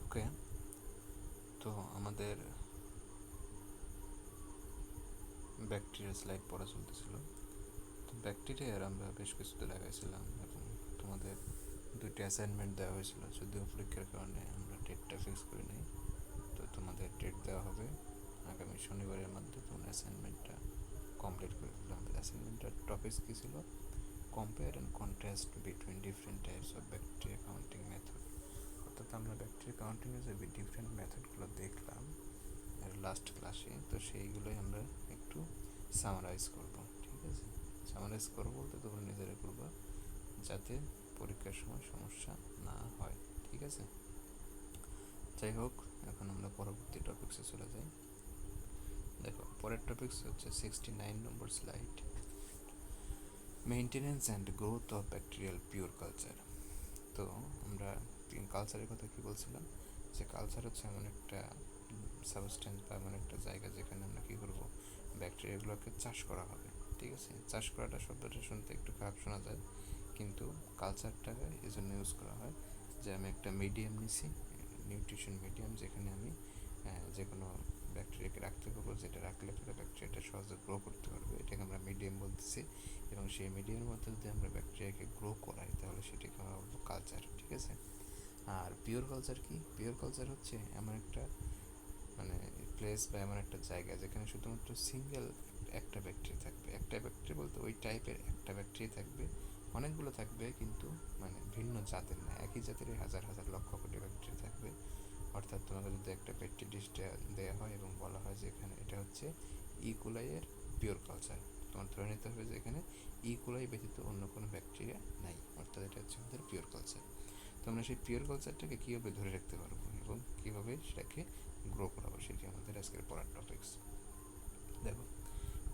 ওকে, তো আমাদের bacteria slide পড়া চলতেছিল। তো ব্যাকটেরিয়ার আমরা বেশ কিছুতে লাগাইছিলাম এবং তোমাদের দুইটি অ্যাসাইনমেন্ট দেওয়া হয়েছিল, যদিও পরীক্ষার কারণে আমরা ডেটটা ফিক্স করে নিই। তো তোমাদের ডেট দেওয়া হবে আগামী শনিবারের মধ্যে তোমরা অ্যাসাইনমেন্টটা কমপ্লিট করে ফেলো। আমাদের অ্যাসাইনমেন্টটার টপিকস কী ছিল? Compare and contrast between different types of bacteria counting method. অর্থাৎ আমরা ব্যাকটেরিয়া কাউন্টিংয়ের যে ডিফারেন্ট মেথডগুলো দেখলাম লাস্ট ক্লাসে, তো সেইগুলোই আমরা একটু সামারাইজ করব। ঠিক আছে, সামারাইজ করবো বলতে তোমরা নিজেরা করবা, যাতে পরীক্ষার সময় সমস্যা না হয়। ঠিক আছে, যাই হোক, এখন আমরা পরবর্তী টপিক্সে চলে যাই। দেখো, পরের টপিক্স হচ্ছে 69 নম্বর slide, maintenance and growth of bacterial pure culture. তো আমরা কালচারের কথা কী বলছিলাম, যে কালচার হচ্ছে এমন একটা সাবস্টেন্স বা এমন একটা জায়গা যেখানে আমরা কী করবো, ব্যাকটেরিয়াগুলোকে চাষ করা হবে। ঠিক আছে, চাষ করাটা শব্দটা শুনতে একটু খারাপ শোনা যায়, কিন্তু কালচারটাকে এই জন্য ইউজ করা হয় যে আমি একটা মিডিয়াম নিছি, নিউট্রিশন মিডিয়াম, যেখানে আমি যে কোনো ব্যাকটেরিয়াকে রাখতে পারবো, যেটা রাখলে পরে ব্যাকটেরিয়াটা সহজে গ্রো করতে পারবে, এটাকে আমরা মিডিয়াম বলতেছি। এবং সেই মিডিয়ামের মধ্যে যদি আমরা ব্যাকটেরিয়াকে গ্রো করাই তাহলে সেটাকে আমরা বলবো কালচার। ঠিক আছে, আর পিওর কালচার কি? পিওর কালচার হচ্ছে এমন একটা মানে প্লেস বা এমন একটা জায়গা যেখানে শুধুমাত্র সিঙ্গেল একটা ব্যাকটেরিয়া থাকবে। একটা ব্যাকটেরিয়া বলতে ওই টাইপের একটা ব্যাকটেরিয়া থাকবে, অনেকগুলো থাকবে কিন্তু মানে ভিন্ন জাতের না, একই জাতের হাজার হাজার লক্ষ কোটি ব্যাকটেরিয়া থাকবে। অর্থাৎ তোমাকে যদি একটা পেট্রি ডিশ দেওয়া হয় এবং বলা হয় যে এখানে এটা হচ্ছে ইকোলাইয়ের পিওর কালচার, তোমার ধরে নিতে হবে যে এখানে ইকোলাই ব্যতীত অন্য কোনো ব্যাকটেরিয়া নাই, অর্থাৎ এটা হচ্ছে আমাদের পিওর কালচার। তো আমরা সেই পিওর কালচারটাকে কীভাবে ধরে রাখতে পারবো এবং কীভাবে সেটাকে গ্রো করাবো, সেটি আমাদের আজকের পড়ার টপিক্স। দেখো,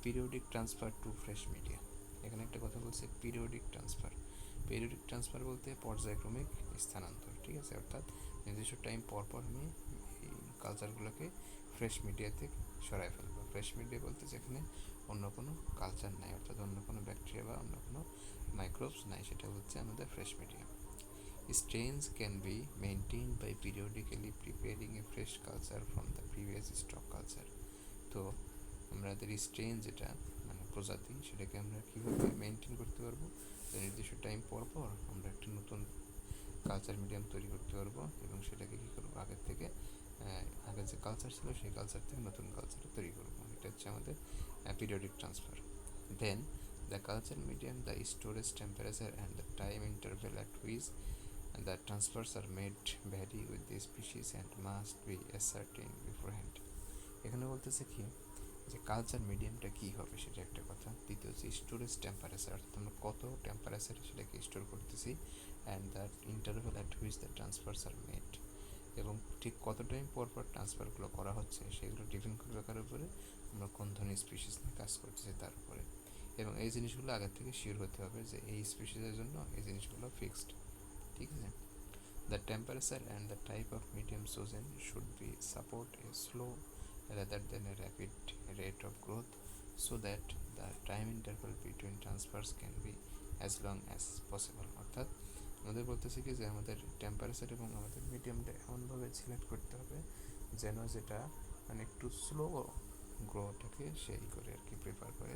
periodic transfer to fresh media. এখানে একটা কথা বলছে, পিরিয়ডিক ট্রান্সফার। পিরিয়ডিক ট্রান্সফার বলতে পর্যায়ক্রমিক স্থানান্তর। ঠিক আছে, অর্থাৎ নির্দিষ্ট টাইম পর পর আমি এই কালচারগুলোকে ফ্রেশ মিডিয়াতে সরাই ফেলবো। ফ্রেশ মিডিয়া বলতে যেখানে অন্য কোনো কালচার নাই, অর্থাৎ অন্য কোনো ব্যাকটেরিয়া বা অন্য কোনো মাইক্রোবস নাই, সেটা হচ্ছে আমাদের fresh media. Strains can be maintained by periodically preparing a fresh culture from the previous stock culture. তো আমাদের স্ট্রেন যেটা মানে প্রজাতি, সেটাকে আমরা কীভাবে মেনটেন করতে পারবো, নির্দিষ্ট টাইম পর পর আমরা একটা নতুন কালচার মিডিয়াম তৈরি করতে পারবো এবং সেটাকে কী করবো, আগের থেকে আগের যে কালচার ছিল সেই কালচার থেকে নতুন কালচার তৈরি করবো। এটা হচ্ছে আমাদের periodic transfer. Then the culture medium, the storage temperature and the time interval at which the transfers are made vary with the species and must be ascertained beforehand. এখানে বলতেছে কি, যে কালচার মিডিয়ামটা কী হবে সেটা একটা কথা। দ্বিতীয় হচ্ছে স্টোরেজ টেম্পারেচার, অর্থাৎ আমরা কত টেম্পারেচারে সেটাকে স্টোর করতেছি, and the interval at which the transfers are made, এবং ঠিক কত টাইম পর পর ট্রান্সফারগুলো করা হচ্ছে সেগুলো ডিপেন্ড করবে কার উপরে, আমরা কোন ধরনের স্পিসিস নিয়ে কাজ করতেছি তার উপরে। এবং এই জিনিসগুলো আগের থেকে শিওর হতে হবে যে এই স্পিসিসের জন্য এই জিনিসগুলো ফিক্সড। ঠিক আছে, the temperature and the type of medium chosen should be support a slow rather than a rapid rate of growth, so that the time interval between transfers can be as long as possible. অর্থাৎ আমাদের বলতেছি কি যে আমাদের temperature এবং আমাদের মিডিয়ামটা এমনভাবে select করতে হবে যেন যেটা মানে একটু স্লো গ্রোটাকে সেই করে আর কি প্রেফার করে,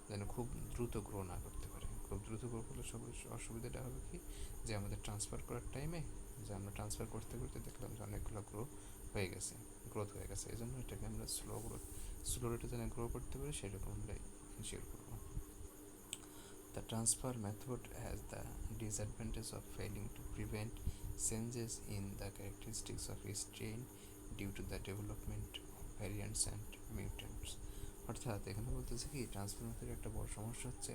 যেন খুব দ্রুত গ্রো না করতে পারে। খুব দ্রুত গ্রো করলে সব অসুবিধাটা হবে কি, যে আমাদের ট্রান্সফার করার টাইমে যে আমরা ট্রান্সফার করতে করতে দেখলাম যে অনেকগুলো গ্রোথ হয়ে গেছে, এই জন্য এটাকে আমরা স্লো রেটে যেন গ্রো করতে পারি সেরকম আমরা ইনশিওর করবো। The transfer method has the disadvantage of failing to prevent changes in the characteristics of a strain due to the development of variants and mutants. অর্থাৎ এখানে বলতেছে কি, ট্রান্সফার মেথডের একটা বড় সমস্যা হচ্ছে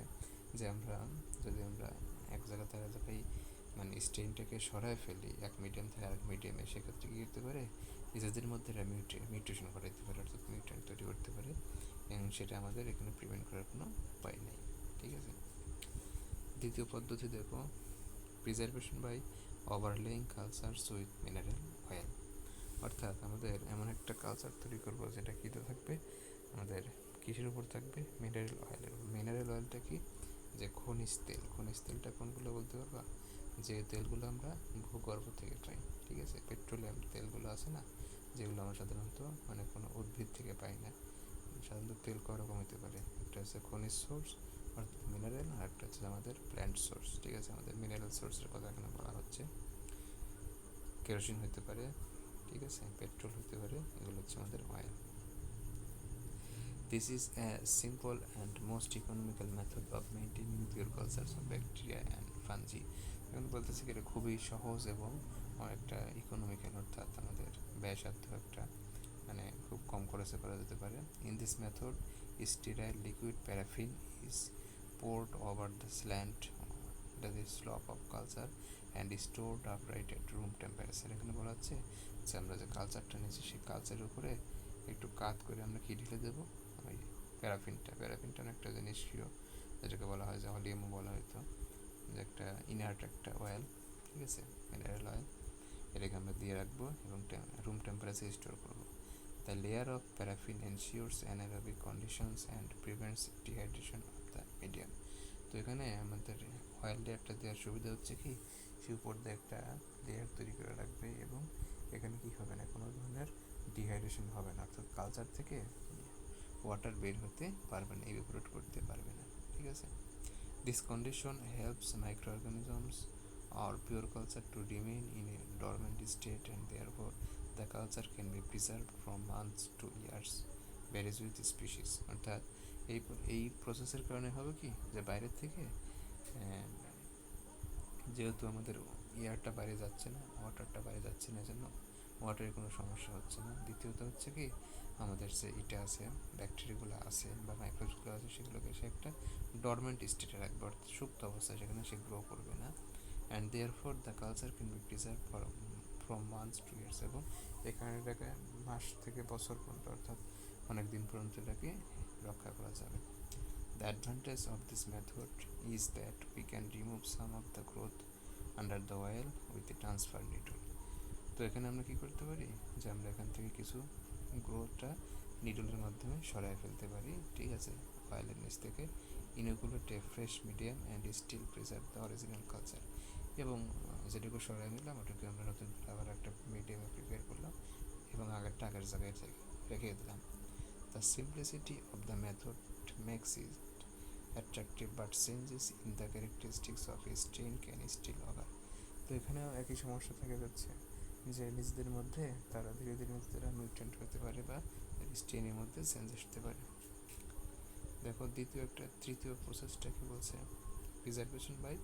যে যদি আমরা এক জায়গা থেকে জায়গায় মানে স্ট্রেনটাকে সরায় ফেলি এক মিডিয়াম থেকে আরেক মিডিয়ামে, সেক্ষেত্রে কী করতে পারে, নিজেদের মধ্যে এরা মিউটেশন ঘটাইতে পারে, অর্থাৎ মিউট্যান্ট তৈরি করতে পারে, এবং সেটা আমাদের এখানে প্রিভেন্ট করার কোনো উপায় নেই। ঠিক আছে, দ্বিতীয় পদ্ধতি দেখো, preservation by overlaying cultures with mineral oil. অর্থাৎ আমাদের এমন একটা কালচার তৈরি করবো যেটা কীতে থাকবে, আমাদের কিসের উপর থাকবে, মিনারেল অয়েলের উপর। মিনারেল অয়েলটা কি, যে খনিজ তেলটা কোনগুলো বলতে পারবা, যে তেলগুলো আমরা ভূগর্ভ থেকে পাই। ঠিক আছে। পেট্রোলিয়াম তেলগুলো আছে না, যেগুলো আমরা সাধারণত মানে কোনো উদ্ভিদ থেকে পাই না। সাধারণত তেল কয় রকম হতে পারে, একটা হচ্ছে খনিজ সোর্স অর্থাৎ মিনারেল, আর একটা হচ্ছে আমাদের প্ল্যান্ট সোর্স। ঠিক আছে, আমাদের মিনারেল সোর্সের কথা এখানে বলা হচ্ছে। কেরোসিন হতে পারে, ঠিক আছে, পেট্রোল হতে পারে, এগুলো হচ্ছে আমাদের oil. This is a simple and most economical method of maintaining pure cultures of bacteria and fungi. এখন বলতেছি কি এটা খুবই সহজ এবং অনেকটা ইকোনমিক্যাল, অর্থাৎ আমাদের ব্যয়সাধ্য একটা, মানে খুব কম খরচে করা যেতে পারে। In this method, sterile liquid paraffin is poured over the slant, that is slope of culture, and stored upright at room temperature. এখানে বলা হচ্ছে যে আমরা যে কালচারটা নিয়েছি সেই কালচারের উপরে একটু কাত করে আমরা কি ঢেলে দেবো, ওই প্যারাফিনটা একটা যে নিষ্ক্রিয়, যেটাকে বলা হয় যে হলিয়ামও বলা হয়তো, যে একটা ইনার্ট একটা অয়েল, ঠিক আছে, মিনারেল অয়েল, এটাকে আমরা দিয়ে রাখবো এবং রুম টেম্পারেচারে স্টোর করবো। The layer of paraffin ensures anaerobic conditions and prevents dehydration of the medium. তো এখানে আমাদের অয়েল লেয়ারটা দেওয়ার সুবিধা হচ্ছে কি, সে উপর দিয়ে একটা লেয়ার তৈরি করে রাখবে এবং এখানে কি হবে না, কোনো ধরনের ডিহাইড্রেশন হবে না, অর্থাৎ কালচার থেকে ওয়াটার বের হতে পারবে না, ইভাপোরেট করতে পারবে না। ঠিক আছে, this condition helps মাইক্রোঅর্গানিজমস or pure culture to remain in a dormant state, and therefore the culture can be preserved from months to years, varies with species. অর্থাৎ এই প্রসেসের কারণে হবে কি, যে বাইরের থেকে যেহেতু আমাদের এয়ারটা বাইরে যাচ্ছে না, ওয়াটারটা বাইরে যাচ্ছে না, এজন্য ওয়াটারের কোনো সমস্যা হচ্ছে না। দ্বিতীয়ত হচ্ছে কি, আমাদের যে এটা আছে, ব্যাকটেরিয়াগুলো আছে বা মাইক্রোবসগুলো আছে, সেগুলোকে সে একটা ডরমেন্ট স্টেটে রাখবে, অর্থাৎ সুপ্ত অবস্থায়, সেখানে সে গ্রো করবে না। And therefore the culture can be preserve from months to years, এবং এখানে এটাকে মাস থেকে বছর পর্যন্ত, অর্থাৎ অনেক দিন পর্যন্ত এটাকে রক্ষা করা যাবে। The advantage of this method is that we can remove some of the growth under the oil with the transfer needle. তো এখানে আমরা কি করতে পারি, যে আমরা এখান থেকে কিছু গ্রোথটা নিডলের মাধ্যমে সরাই ফেলতে পারি। ঠিক আছে, অয়েলের নিচ থেকে, inoculate a fresh medium and still preserve the original culture. এবং যেটুকু সরাই নিলাম ওটাকে আমরা নতুন আবার একটা মিডিয়ামে প্রিপেয়ার করলাম এবং আগেরটা আগের জায়গায় রেখে দিলাম। The simplicity of the method makes it attractive, but changes in the characteristics of a strain can still occur. তো এখানেও একই সমস্যা থেকে যাচ্ছে, যে নিজেদের মধ্যে তারা ধীরে ধীরে নিজেরা মিউটেন্ট হতে পারে বা স্ট্রেনের মধ্যে চেঞ্জ আসতে পারে। দেখো তৃতীয় প্রসেসটা কি বলছে, প্রিজার্ভেশন বাই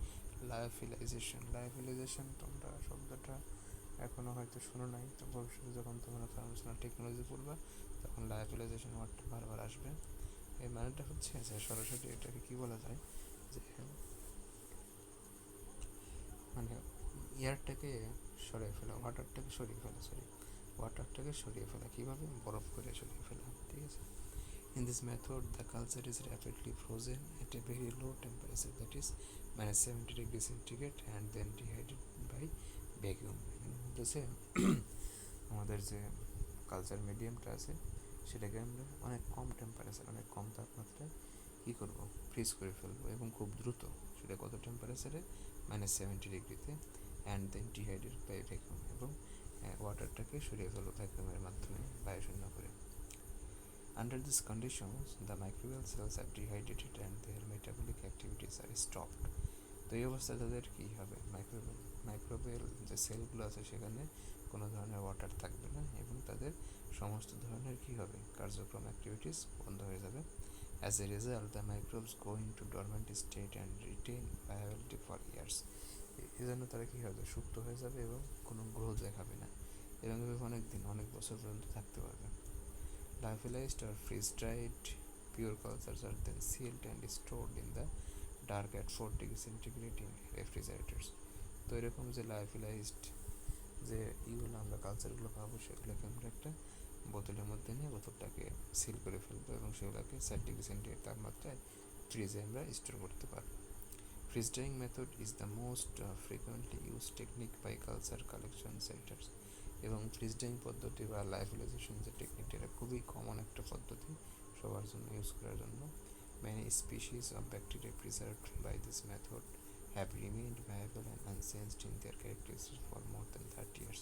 লায়োফিলাইজেশন। তোমরা শব্দটা এখনও হয়তো শোনো নাই, তো ভবিষ্যতে যখন তোমরা ফার্মাসিউটিক্যাল টেকনোলজি পড়বা তখন লায়োফিলাইজেশন ওয়ার্ডটা বারবার আসবে। এর মানেটা হচ্ছে যে সরাসরি এটাকে কি বলা যায়, যে মানে এয়ারটাকে সরিয়ে ফেলা, ওয়াটারটাকে সরিয়ে ফেলা, কীভাবে, বরফ করে সরিয়ে ফেলা। ঠিক আছে, in this method the culture is rapidly frozen at a very low temperature, that is -70 degrees centigrade, and then dehydrated by vacuum. বলতেছে আমাদের যে কালচার মিডিয়ামটা আছে সেটাকে আমরা অনেক কম টেম্পারেচার, অনেক কম তাপমাত্রায় কী করবো, ফ্রিজ করে ফেলবো, এবং খুব দ্রুত, সেটা কত টেম্পারেচারে, -70 ডিগ্রিতে, and then dehydrate by vacuum, এবং ওয়াটারটাকে সরিয়ে ফেলবো ভ্যাকুয়ামের মাধ্যমে, বায়ুশূন্য করে। Under these conditions, the microbial cells are dehydrated and their metabolic activities are stopped. তো এই অবস্থায় তাদের কী হবে, মাইক্রোবিয়াল যে সেলগুলো আছে সেখানে কোনো ধরনের ওয়াটার থাকবে না এবং তাদের সমস্ত ধরনের কী হবে, কার্যক্রম, অ্যাক্টিভিটিস বন্ধ হয়ে যাবে। As a result, the microbes go into dormant state and retain viability for years. এই জন্য তারা কী হবে, সুপ্ত হয়ে যাবে এবং কোনো গ্রোথ দেখাবে না, এবং এভাবে অনেক বছর পর্যন্ত থাকতে পারবে। Lyophilized or freeze-dried pure cultures are then sealed and stored in the dark at 4 degrees centigrade in refrigerators. তো এরকম যে লায়োফিলাইজড যে ইগুলো আমরা কালচারগুলো পাবো সেগুলোকে আমরা একটা বোতলের মধ্যে নিয়ে বোতলটাকে সিল করে ফেলবো এবং সেগুলোকে 4 ডিগ্রি সেন্টিগ্রেড তাপমাত্রায় ফ্রিজে আমরা স্টোর করতে পারবো। Freeze drying method is the most frequently use technique by culture collection centres. এবং ফ্রিজ ড্রাইং পদ্ধতি বা লায়োফিলাইজেশন যে টেকনিকটা, এটা খুবই কমন একটা পদ্ধতি সবার জন্য ইউজ করার জন্য। Many species of bacteria preserved by this method have remained viable and unchanged in their characteristics for more than 30 years.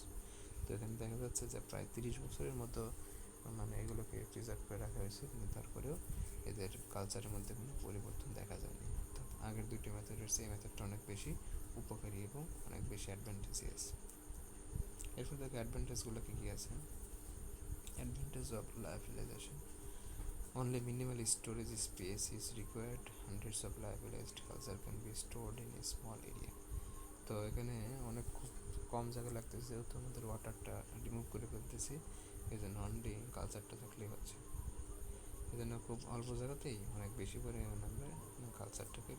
তো এখানে দেখা যাচ্ছে যে প্রায় 30 বছরের মতো মানে এগুলোকে প্রিজার্ভ করে রাখা হয়েছে, কিন্তু তারপরেও এদের কালচারের মধ্যে কোনো পরিবর্তন দেখা যায়নি। অর্থাৎ আগের দুটি মেথডের চেয়ে এই মেথডটা অনেক বেশি উপকারী এবং অনেক বেশি অ্যাডভান্টেজিয়াস। এরপর দেখো অ্যাডভান্টেজগুলো কী কী আছে। Advantage of lyophilization: only minimal storage space is required, hundreds of lyophilized culture can be stored in a small area। তো এখানে অনেক খুব কম জায়গা লাগতেছে, যেহেতু আমাদের ওয়াটারটা রিমুভ করে ফেলতেছি, এই জন্য অনলি কালচারটা থাকলেই হচ্ছে। এই জন্য খুব অল্প জায়গাতেই অনেক বেশি পরিমাণে আমরা কালচারটাকে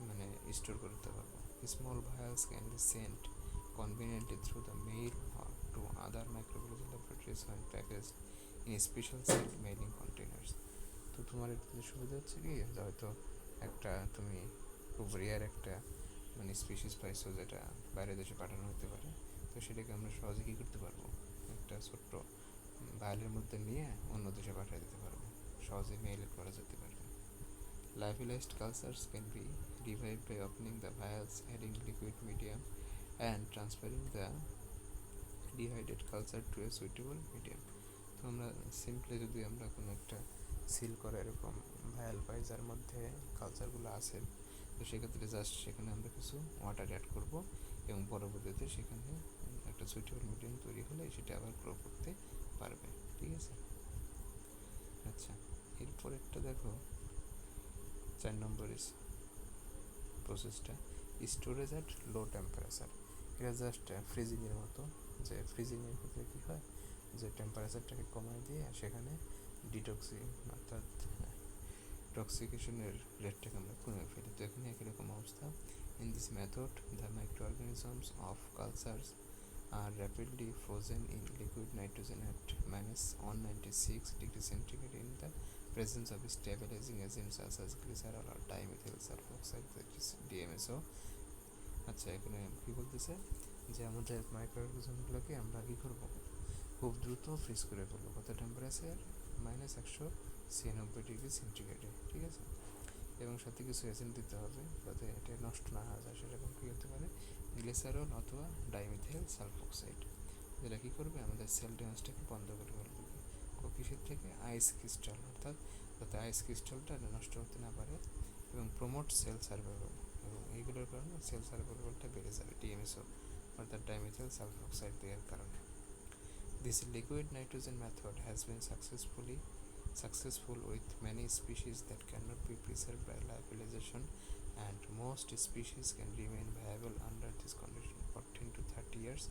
মানে স্টোর করতে পারবো। Small vials can be sent conveniently through the mail or to other microbiological laboratories when packaged in special sealed mailing containers। তো তোমার এটাতে সুবিধা হচ্ছে কি, যে হয়তো একটা তুমি খুব রেয়ার একটা মানে স্পিসিস পাইছো যেটা বাইরের দেশে পাঠানো হতে পারে, তো সেটাকে আমরা সহজে কী করতে পারবো, একটা ছোট্ট ভায়ালের মধ্যে নিয়ে অন্য দেশে পাঠিয়ে দিতে পারবো, সহজে মেইল করা যেতে পারবে। Lyophilized cultures can be revived by opening the vials, adding liquid medium and transferring the dehydrated culture to a suitable medium। তো আমরা সিম্পলি যদি আমরা কোনো একটা সিল করা এরকম ভায়াল পাই যার মধ্যে কালচারগুলো আছে, তো সেক্ষেত্রে জাস্ট সেখানে আমরা কিছু ওয়াটার অ্যাড করব এবং পরবর্তীতে সেখানে একটা সুইটেবল মিডিয়াম তৈরি হলে সেটা আবার গ্রো করতে পারবে। ঠিক আছে, আচ্ছা এরপর একটা দেখো 4 নম্বরের প্রসেসটা, স্টোরেজ অ্যাট লো টেম্পারেচার। এটা জাস্ট ফ্রিজিংয়ের মতো, যে ফ্রিজিংয়ের ক্ষেত্রে কী হয়, যে টেম্পারেচারটাকে কমায় দিয়ে সেখানে ডিটক্সি অর্থাৎ টক্সিকেশনের রেটটাকে আমরা কমে ফেলি। তো এখানে একই রকম অবস্থা। In this method the মাইক্রোঅর্গানিজমস of cultures are rapidly frozen in liquid nitrogen at -196 degrees centigrade in the presence of stabilizing agents such as glycerol or dimethyl sulfoxide, that is DMSO। আচ্ছা এখানে কী বলতেছে, যে আমাদের মাইক্রোঅর্গানিজমগুলোকে আমরা কী করবো, খুব দ্রুত ফ্রিজ করে ফেলবো। কত টেম্পারেচার, -196 ডিগ্রি সেন্টিগ্রেডে। ঠিক আছে, এবং সাথে কিছু এজেন্ট দিতে হবে যাতে এটা নষ্ট না হয়ে যায়। সেরকম কী হতে পারে, গ্লিসারল অথবা ডাইমিথাইল সালফোক্সাইড, যেটা কী করবে, আমাদের সেল ড্যামেজটাকে বন্ধ করে ফেলবে। কিসের থেকে, আইস ক্রিস্টাল, অর্থাৎ যাতে আইস ক্রিস্টালটা নষ্ট হতে না পারে, এবং প্রমোট সেল সার্ভাইভাল, এবং এইগুলোর কারণে সেল সার্ভাইভালটা বেড়ে যাবে ডিএমএসও অর্থাৎ ডাইমিথাইল সালফোক্সাইড দেওয়ার কারণে। This liquid nitrogen method has been successful with many species that cannot be preserved by lyophilization, and most species can remain viable under this condition for 10 to 30 years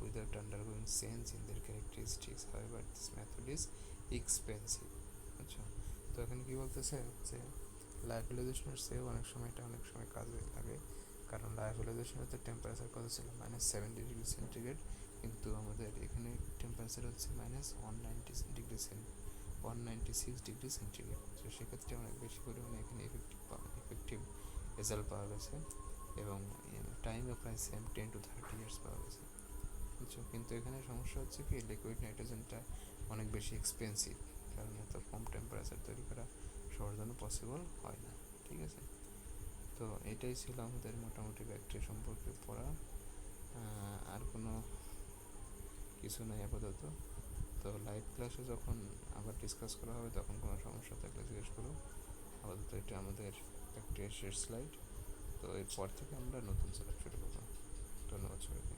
without undergoing change in their characteristics. However, this method is expensive। আচ্ছা, তো এখানে কী বলতেছে, যে লায়োফিলাইজেশনের চেয়েও অনেক সময় এটা অনেক সময় কাজে লাগে, কারণ লায়োফিলাইজেশনের তো টেম্পারেচার কত ছিল, -70 ডিগ্রি সেন্টিগ্রেড, কিন্তু আমাদের এখানে টেম্পারেচার হচ্ছে -196 ডিগ্রি সেন্টিগ্রেড। তো সেক্ষেত্রে অনেক বেশি পরিমাণে এখানে ইফেক্টিভ রেজাল্ট পাওয়া গেছে, এবং টাইমও প্রায় সেম 10 to 30 ইয়ার্স পাওয়া গেছে। বুঝছো, কিন্তু এখানে সমস্যা হচ্ছে কি, লিকুইড নাইট্রোজেনটা অনেক বেশি এক্সপেন্সিভ, কারণ এত কম টেম্পারেচার তৈরি করা সবার জন্য পসিবল হয় না। ঠিক আছে, তো এটাই ছিল আমাদের মোটামুটি ব্যাকটেরিয়া সম্পর্কে পড়া, আর কোনো কিছু নেই আপাতত। তো লাইভ ক্লাসে যখন আবার ডিসকাস করা হবে তখন কোনো সমস্যা থাকলে জিজ্ঞেস করো। আপাতত এটা আমাদের ব্যাকটেরিয়ার শেষ স্লাইড, তো এরপর থেকে আমরা নতুন স্লাইড শুরু করবো। ধন্যবাদ সবাইকে।